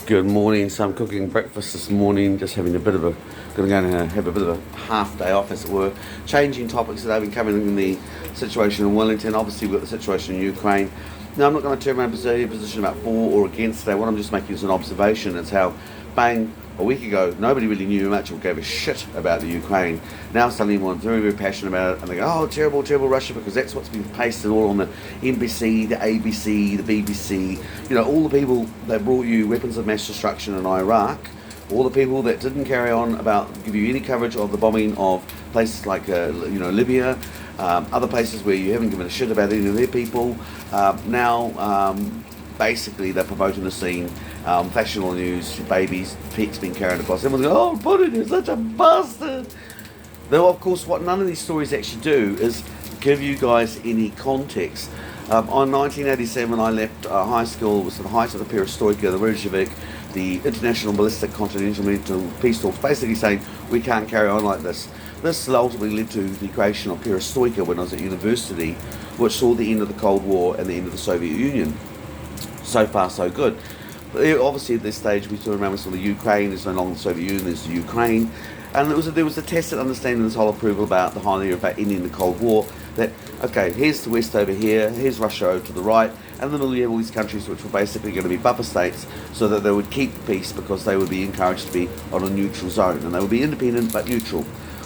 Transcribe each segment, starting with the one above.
Good morning. So I'm cooking breakfast this morning, just having a bit of a, going to go and have a bit of a half day off as it were. Changing topics today, I've been covering the situation in Wellington. Obviously we've got the situation in Ukraine. Now I'm not going to turn around a position about for or against today. What I'm just making is an observation. It's how, bang, a week ago, nobody really knew much or gave a shit about the Ukraine. Now suddenly everyone's very, very passionate about it, and they go, oh, terrible, terrible Russia, because that's what's been pasted all on the NBC, the ABC, the BBC, all the people that brought you weapons of mass destruction in Iraq, all the people that didn't carry on about, give you any coverage of the bombing of places like, Libya, other places where you haven't given a shit about any of their people. Now, basically, they're promoting the scene. Flashing on the news, babies, pigs being carried across. Everyone's going, oh, Putin is such a bastard. Though, of course, what none of these stories actually do is give you guys any context. On 1987, I left high school. It was the height of the perestroika, the Bolshevik, the International Ballistic Continental Peace Talks, basically saying we can't carry on like this. This ultimately led to the creation of perestroika when I was at university, which saw the end of the Cold War and the end of the Soviet Union. So far, so good. Obviously, at this stage, we still remember the Ukraine is no longer the Soviet Union, there's the Ukraine. And there was a tacit understanding, this whole approval about the whole idea about ending the Cold War, that, okay, here's the West over here, here's Russia over to the right, and in the middle you have all these countries which were basically going to be buffer states so that they would keep peace because they would be encouraged to be on a neutral zone, and they would be independent but neutral.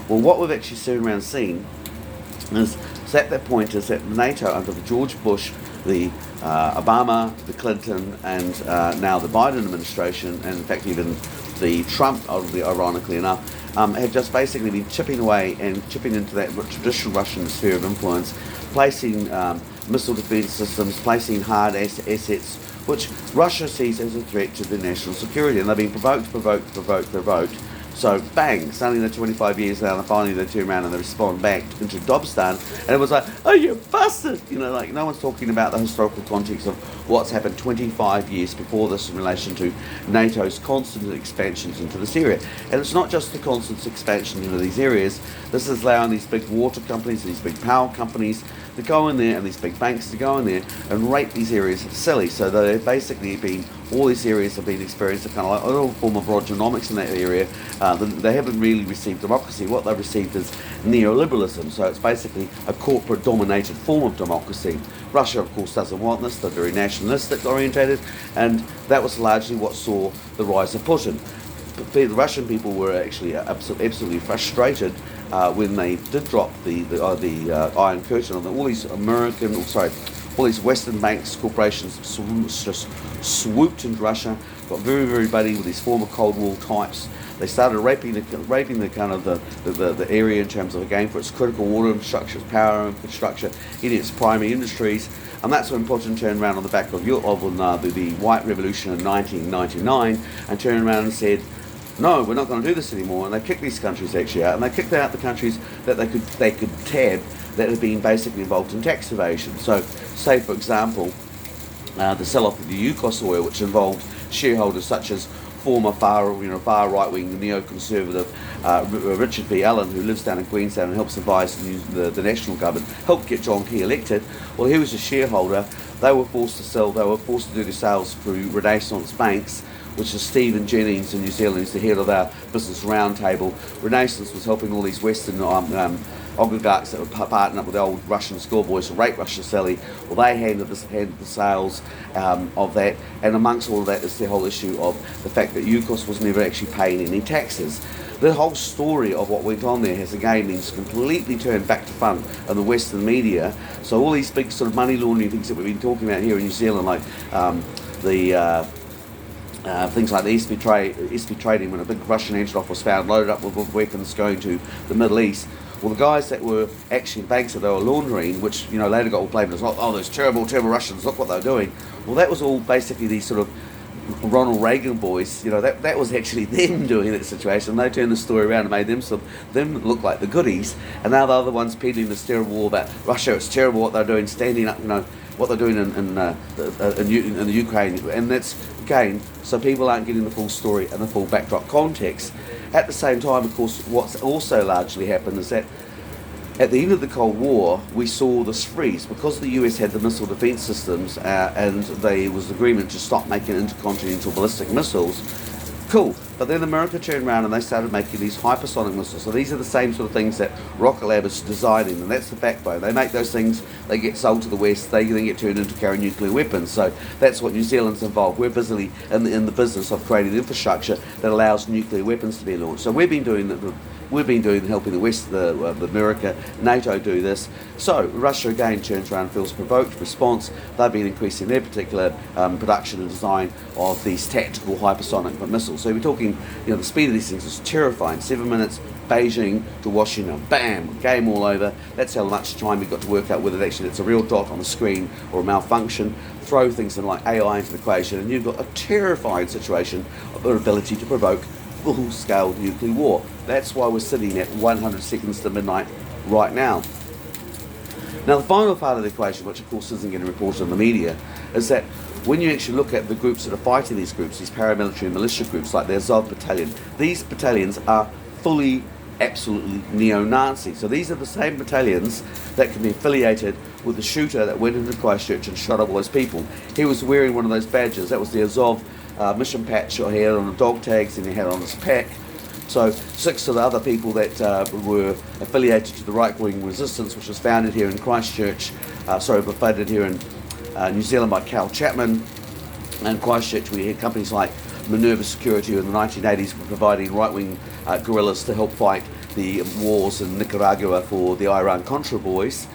Well, what we've actually seen is, so at that point, is that NATO, under the George Bush, the Obama, the Clinton, and now the Biden administration, and in fact even the Trump, ironically enough, have just basically been chipping away and chipping into that traditional Russian sphere of influence, placing missile defense systems, placing hard assets, which Russia sees as a threat to the national security, and they've been provoked. So bang, suddenly they're 25 years down, and finally they turn around and they respond back into Dobstan, and it was like, oh, you bastard! No one's talking about the historical context of what's happened 25 years before this in relation to NATO's constant expansions into this area. And it's not just the constant expansion into these areas, this is allowing these big water companies, these big power companies to go in there, and these big banks to go in there and rate these areas silly. So they've basically been, all these areas have been experiencing kind of like a little form of Rogernomics in that area. They haven't really received democracy. What they've received is neoliberalism. So it's basically a corporate-dominated form of democracy. Russia, of course, doesn't want this. They're very nationalistic orientated, and that was largely what saw the rise of Putin. The Russian people were actually absolutely frustrated when they did drop the Iron Curtain on all these all these Western banks, corporations just swooped into Russia, got very, very buddy with these former Cold War types. They started raping the kind of the area in terms of, again, for its critical water infrastructure, its power infrastructure, in its primary industries. And that's when Putin turned around on the back of the White Revolution in 1999 and turned around and said, no, we're not going to do this anymore. And they kicked these countries actually out, and they kicked out the countries that they could tab that had been basically involved in tax evasion. So, say for example, the sell-off of the Yukos oil, which involved shareholders such as former far right-wing neoconservative Richard B. Allen, who lives down in Queenstown and helps advise the national government, helped get John Key elected. Well, he was a shareholder. They were forced to sell. They were forced to do the sales through Renaissance Banks, which is Stephen Jennings in New Zealand, who's the head of our business roundtable. Renaissance was helping all these Western oligarchs that were partnering up with the old Russian schoolboys to rape Russia silly. Well, they handled the sales of that, and amongst all of that is the whole issue of the fact that Yukos was never actually paying any taxes. The whole story of what went on there has again been completely turned back to front in the Western media. So all these big sort of money laundering things that we've been talking about here in New Zealand, like things like the SP Trading, when a big Russian entity was found loaded up with weapons going to the Middle East. Well, the guys that were actually banks that they were laundering, which later got all blamed as, oh, those terrible, terrible Russians, look what they're doing. Well, that was all basically these sort of Ronald Reagan boys. That was actually them doing that situation. They turned the story around and made them look like the goodies, and now the other ones peddling this terrible war about Russia. It's terrible what they're doing, standing up, what they're doing in the Ukraine, and that's again, so people aren't getting the full story and the full backdrop context. At the same time, of course, what's also largely happened is that At the end of the Cold War, we saw this freeze because the US had the missile defense systems and there was agreement to stop making intercontinental ballistic missiles. Cool, but then America turned around and they started making these hypersonic missiles. So these are the same sort of things that Rocket Lab is designing, and that's the backbone. They make those things, they get sold to the West, they then get turned into carrying nuclear weapons. So that's what New Zealand's involved. We're busily in the business of creating infrastructure that allows nuclear weapons to be launched. So we've been doing helping the West, America, NATO do this. So Russia again turns around and feels provoked. Response, they've been increasing their particular production and design of these tactical hypersonic missiles. So we're talking, the speed of these things is terrifying. 7 minutes, Beijing to Washington, bam, game all over. That's how much time you've got to work out whether actually it's a real dot on the screen or a malfunction. Throw things in like AI into the equation, and you've got a terrifying situation of their ability to provoke full-scale nuclear war. That's why we're sitting at 100 seconds to midnight right now. Now, the final part of the equation, which of course isn't getting reported in the media, is that when you actually look at the groups that are fighting these groups, these paramilitary and militia groups like the Azov Battalion, these battalions are fully, absolutely neo-Nazi. So these are the same battalions that can be affiliated with the shooter that went into Christchurch and shot up all those people. He was wearing one of those badges. That was the Azov mission patch. He had on the dog tags and he had on his pack. So 6 of the other people that were affiliated to the right-wing resistance, which was founded here in Christchurch, founded here in New Zealand by Cal Chapman. And Christchurch, we had companies like Minerva Security who in the 1980s were providing right-wing guerrillas to help fight the wars in Nicaragua for the Iran-Contra boys.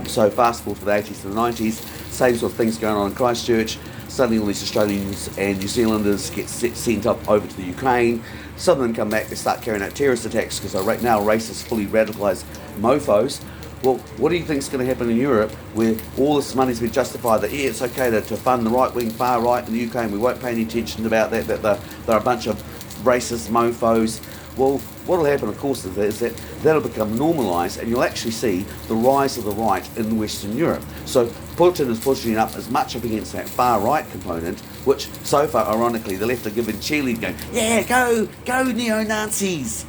So fast forward to the 80s to the 90s, same sort of things going on in Christchurch. Suddenly all these Australians and New Zealanders get sent up over to the Ukraine. Some of them come back, they start carrying out terrorist attacks because right now racist, fully radicalised mofos. Well, what do you think is going to happen in Europe where all this money's been justified that, it's okay to fund the right-wing, far right in the UK and we won't pay any attention about that they're a bunch of racist mofos. Well, what will happen, of course, is that that'll become normalised and you'll actually see the rise of the right in Western Europe. So Putin is pushing up as much up against that far-right component, which so far, ironically, the left are giving cheerleading, going, yeah, go neo-Nazis.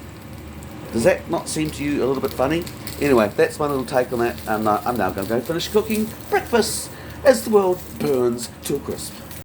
Does that not seem to you a little bit funny? Anyway, that's my little take on that, and I'm now going to go finish cooking breakfast as the world burns to a crisp.